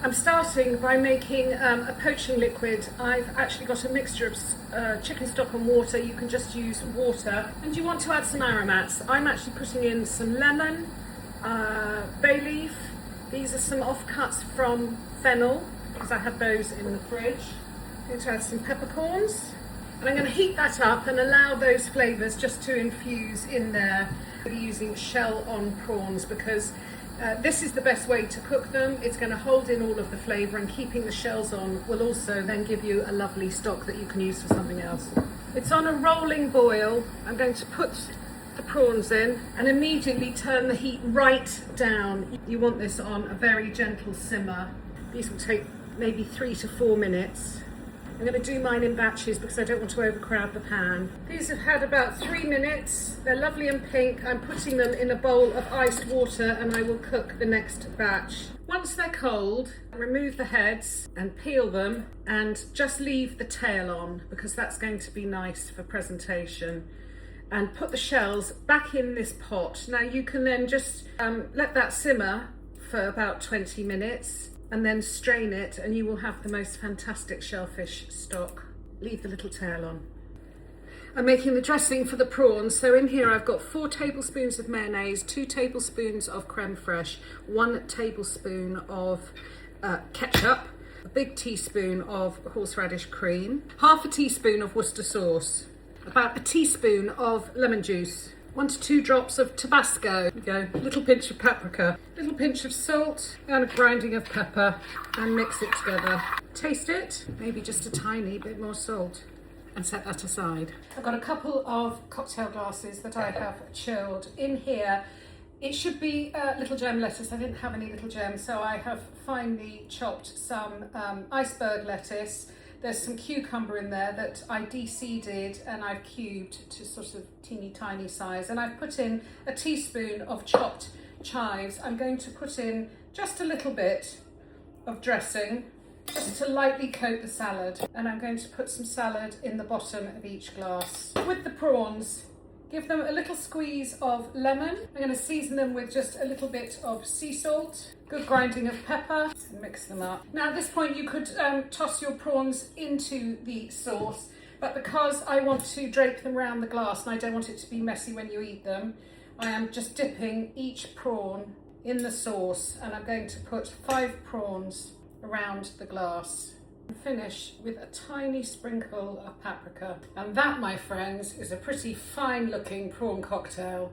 I'm starting by making a poaching liquid. I've actually got a mixture of chicken stock and water. You can just use water. And you want to add some aromats. I'm actually putting in some lemon, bay leaf. These are some offcuts from fennel, because I have those in the fridge. I'm going to add some peppercorns. And I'm going to heat that up and allow those flavours just to infuse in there. We're using shell-on prawns because this is the best way to cook them. It's going to hold in all of the flavour, and keeping the shells on will also then give you a lovely stock that you can use for something else. It's on a rolling boil. I'm going to put the prawns in and immediately turn the heat right down. You want this on a very gentle simmer. These will take maybe 3 to 4 minutes. I'm going to do mine in batches because I don't want to overcrowd the pan. These have had about 3 minutes. They're lovely and pink. I'm putting them in a bowl of iced water and I will cook the next batch. Once they're cold, remove the heads and peel them and just leave the tail on because that's going to be nice for presentation. And put the shells back in this pot. Now you can then just let that simmer for about 20 minutes. And then strain it and you will have the most fantastic shellfish stock. Leave the little tail on. I'm making the dressing for the prawns. So in here I've got 4 tablespoons of mayonnaise, 2 tablespoons of creme fraiche, 1 tablespoon of ketchup, a big teaspoon of horseradish cream, half a teaspoon of Worcester sauce, about a teaspoon of lemon juice, 1 to 2 drops of Tabasco, a little pinch of paprika, a little pinch of salt and a grinding of pepper, and mix it together. Taste it, maybe just a tiny bit more salt, and set that aside. I've got a couple of cocktail glasses that I have chilled. In here, it should be little gem lettuce. I didn't have any little gem, so I have finely chopped some iceberg lettuce. There's some cucumber in there that I de-seeded and I've cubed to sort of teeny tiny size. And I've put in a teaspoon of chopped chives. I'm going to put in just a little bit of dressing, just to lightly coat the salad. And I'm going to put some salad in the bottom of each glass. With the prawns, give them a little squeeze of lemon. I'm going to season them with just a little bit of sea salt, good grinding of pepper, and mix them up. Now at this point you could toss your prawns into the sauce, but because I want to drape them around the glass and I don't want it to be messy when you eat them, I am just dipping each prawn in the sauce, and I'm going to put 5 prawns around the glass. Finish with a tiny sprinkle of paprika. And that, my friends, is a pretty fine looking prawn cocktail.